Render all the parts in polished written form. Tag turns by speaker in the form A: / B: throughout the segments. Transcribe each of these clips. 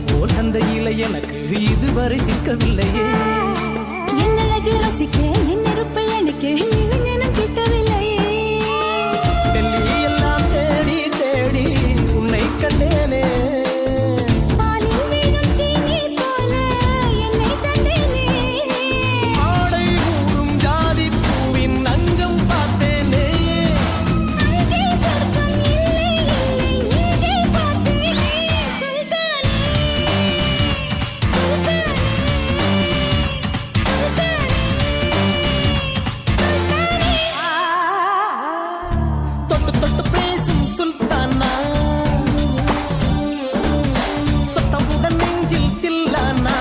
A: போல் சந்தையில எனக்கு இதுவரை சிக்கவில்லையே.
B: என் அழகு ரசிக்க என் நெருப்பை அணைக்க இளைஞனும் கிட்டவில்லையே.
A: டெல்லி எல்லாம் தேடி தேடி உன்னை கண்டேனே.
B: பாலில் வீணும் சீனி போல என்னை தந்தேனே.
A: ஆடை ஊறும் ஜாதி பூவின் அங்கம் பார்த்தேனே.
B: அங்கே சொர்க்கம் இல்லை இல்லை இங்கே பார்த்தேனே. சுல்தானே சுல்தானே
A: தொட்டு தொட்டு பேசும் சுல்தானா, தொட்டவுடன் நெஞ்சில் தில்லானா.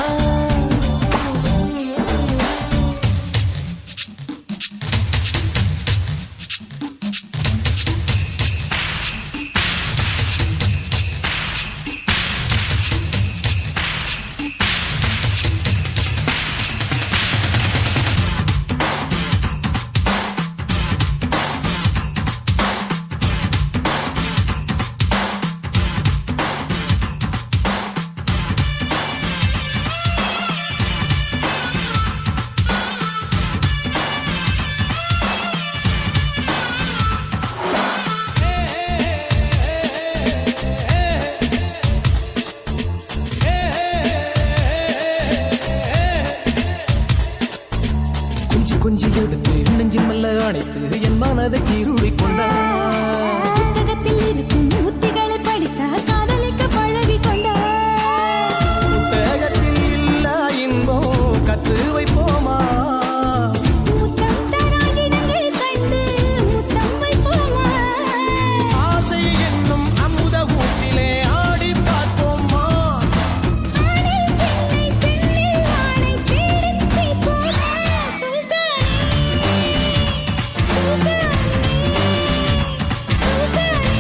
A: கொஞ்சி கொஞ்சி எடுத்து நெஞ்சில் மெல்ல அணைத்து என் மனதை கீருளி கொண்டார்.
B: புத்தகத்தில் இருக்கும் உத்திகளை படித்தால் காதலிக்க பழகி கொண்டார்.
A: புத்தகத்தில் இல்ல இன்பம் கற்று வைப்போமா.
B: முத்தம் தரா இடங்கள் கண்டு முத்தம் வைப்போமா.
A: ஆசை என்னும் அமுத ஊட்டிலே ஆடி பார்ப்போமா.
B: ஆணில் பெண்ணை பெண்ணில் ஆணை தேடித் தீர்ப்போமா. சுல்தானே சுல்தானே சுல்தானே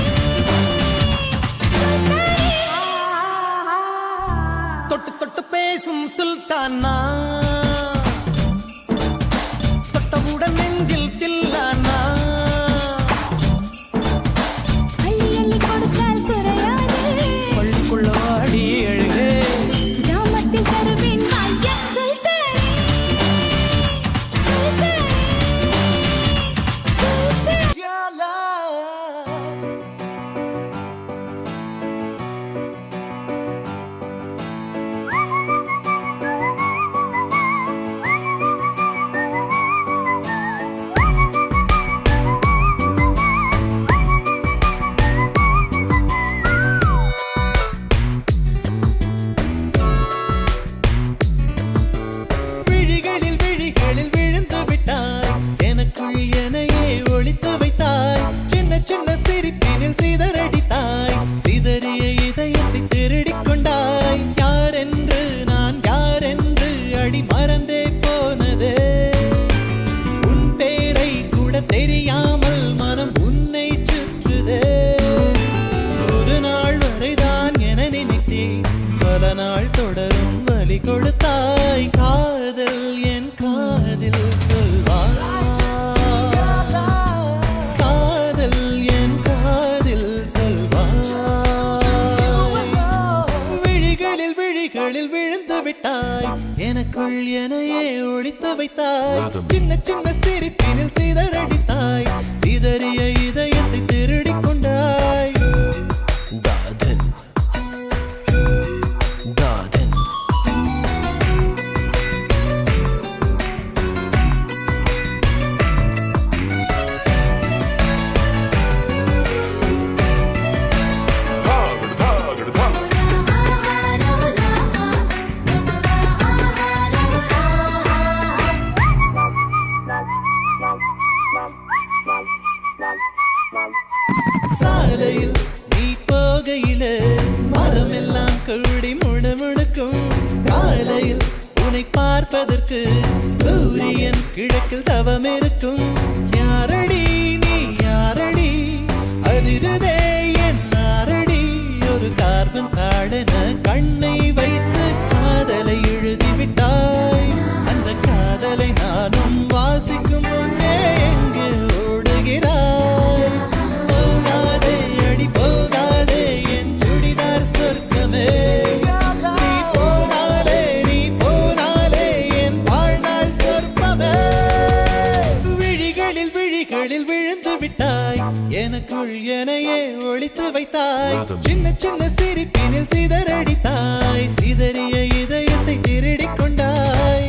A: தொட்டு தொட்டு பேசும் சுல்தானா, தொட்டவுடன் நெஞ்சில் தில்லானா.
B: அள்ளி அள்ளி கொடுத்தால் குறையாது.
A: பள்ளிக்குள்ள வாடி எழுகே.
B: கிராமத்தில் தருவேன் ஐயா. சுல்தானே சுல்தானே சுல்தானே
C: விழிகளில் விழிகளில் விழுந்து விட்டாய், எனக்குள் எனையே ஒளித்து வைத்தாய். சின்ன சின்ன சிரிப்பினில் சிதறடித்தாய், சிதறிய இதயத்தை திருடிக் கொண்டாய். யாரென்று நான் யாரென்று அடி மறந்தே போனதே. உன் பேரை கூட தெரியாமல் மனம் உன்னை சுற்றுதே. ஒரு நாள் வரைதான் என நினைத்தேன், பல நாள் தொடரும் வலி கொடுத்தாய். காதல் என் காதில் சொல்வாய், காதல் என் காதில் சொல்வாய். விழிகளில் விழிகளில் விழுந்து விட்டாய், எனக்குள் எனையே ஒளித்து வைத்தாய். சின்ன சின்ன சிரிப்பினில் சிதறடித்தாய், சிதறிய இதயத்தை திருடிக் கொண்டாய். காதல் காதல் சாலையில் நீ போகையிலே மரமெல்லாம் கூடி முணுமுணுக்கும். காலையில் உன்னை பார்ப்பதற்கு சூரியன் கிழக்கில் தவம் இருக்கும். யாரடி நீ யாரடி, அதிருதே என் நாரடி. ஒரு கார்பன் தாழென கண்ணை வைத்து காதலை எழுதிவிட்டாய். அந்த காதலை நானும் வாசிக்கும் முன்னே எங்கே ஓடுகிறாய். போகாதே அடி போகாதே என் சுடிதார் சொர்க்கமே. சின்ன சின்ன சிரிப்பினில் சிதறடித்தாய் சிதறிய இதயத்தை திருடிக் கொண்டாய்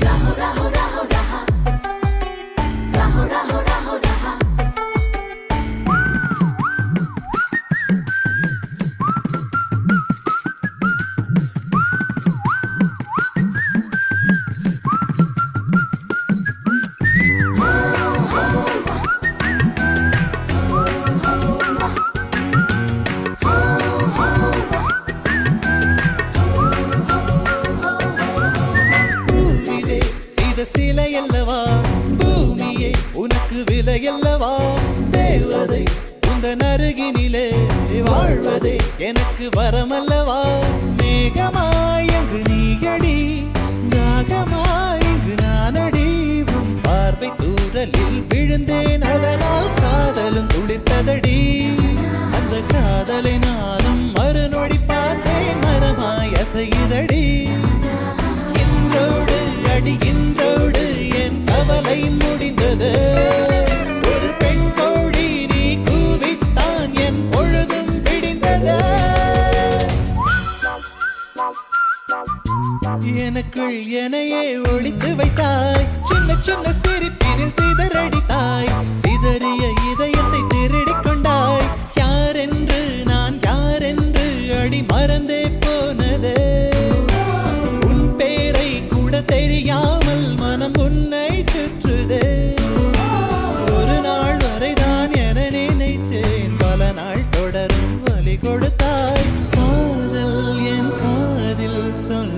C: பூவிலே செய்த சிலை அல்லவா பூமியே உனக்கு விலை அல்லவா தேவதை உந்தன் அருகினிலே வாழ்வதே எனக்கு வரமல்லவா மேகமாய் அங்கு நீயடி நாகமாய் இங்கு நானடி உன் பார்வை தூரலில் விழுந்தேன் அதனால் காதலும் துளிர்த்ததடி அந்த காதலை நானும் மறுநொடி பார்த்தேன் மரமாய் அசையுதடி இன்றோடு அடி இன்றோடு என் கவலை முடிந்தது ஒரு பெண் கோழி நீ கூவித்தான் என் பொழுதும் விடிந்தது எனக்குள் எனையே ஒளித்து வைத்தாய் சின்ன சின்ன சிரிப்பினில் சிதறடித்தாய் சிதறிய இதயத்தை திருடிக் கொண்டாய் யாரென்று நான் யாரென்று அடி மறந்தே போனது உன் பேரை கூட தெரியாமல் மனம் உன்னை சுற்றுதே ஒரு நாள் வரைதான் என நினைத்தேன் பல நாள் தொடரும் வலி கொடுத்தாய் காதல் என் காதில் சொல்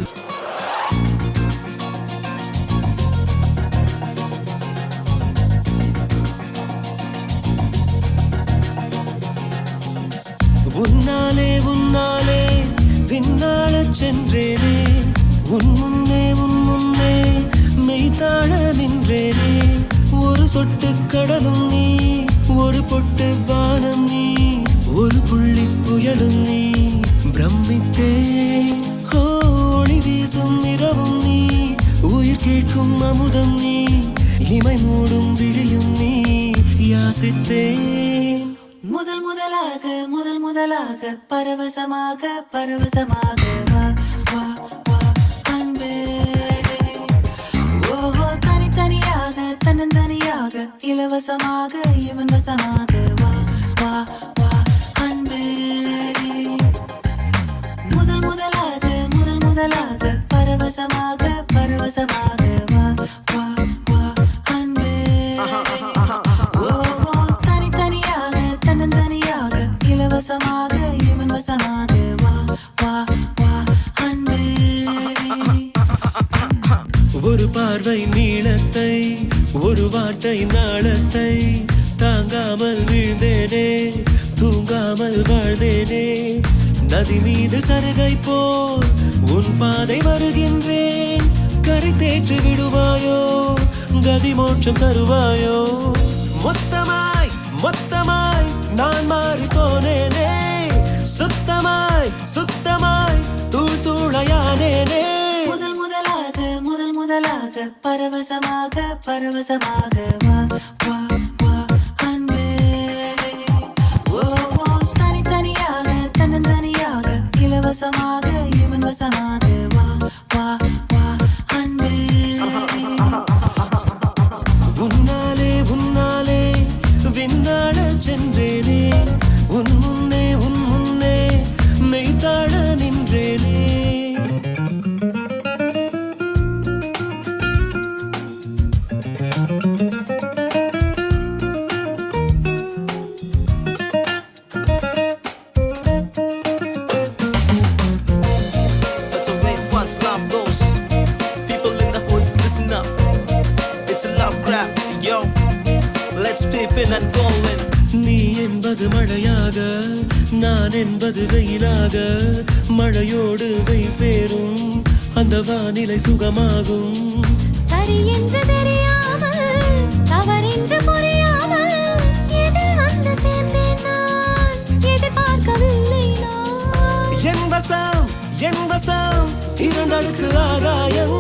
A: உன்னாலே உன்னாலே விண்ணாளச் சென்றேனே உன் முன்னே மெய்தாழ நின்றேனே ஒரு சொட்டு கடலும் நீ ஒரு பொட்டு வானம் நீ ஒரு புள்ளி புயலும் நீ பிரமித்தேன் ஒளி வீசும் இரவும் நீ உயிர் கேட்கும் அமுதம் நீ இமை மூடும் விழியும் நீ யாசித்தேன்
B: முதல் முதலாக பரவசமாக வா வா வா அன்பே ஓஹோ தனித்தனியாக தன்னந்தனியாக இலவசமாக இவன் வசமாக வா வா வா அன்பே முதல் முதலாக பரவசமாக வா வா வா அன்பே ஓஹோ தனித்தனியாக தன்னந்தனியாக இலவசமாக இவன் வசமாக வா வா வா அன்பே
A: ஒரு பார்வை நீளத்தை ஒரு வார்த்தை நாளத்தை தாங்காமல் வீழ்ந்தேனே தூங்காமல் வாழ்ந்தேனே நதி மீது சருகை போல் உன் பாதை வருகின்றேன் கரை தேற்றி விடுவாயோ கதி மோட்சம் தருவாயோ மொத்தமாய் மொத்தமாய் நான் மாறி போனேனே சுத்தமாய் தூள் தூளையானேனே
B: முதல் முதலாக பரவசமாக வா வா வா அன்பே ஓஹோ தனித்தனியாக தன்னந்தனியாக இலவசமாக இவன் வசமாக வா வா வா அன்பே
A: உன்னாலே விண்ணாளச் சென்றேனே உன் முன்னே மெய்தாழ நின்றேனே
D: That's the way fast love goes. People in the hoods, listen up. It's a love grab, yo. Let's peep in and go in.
A: நீ என்பது மழையாக நான் என்பது வெயிலாக மழையோடு வெயில் சேரும் அந்த வானிலை சுகமாகும்
B: சரி என்று தெரியாமல் தவறென்று புரியாமல் எதில் வந்து சேர்ந்தேன் நான் எதிர்பார்க்கவில்லை நான்
A: என் வசம் இரண்டடுக்கு ஆகாயம்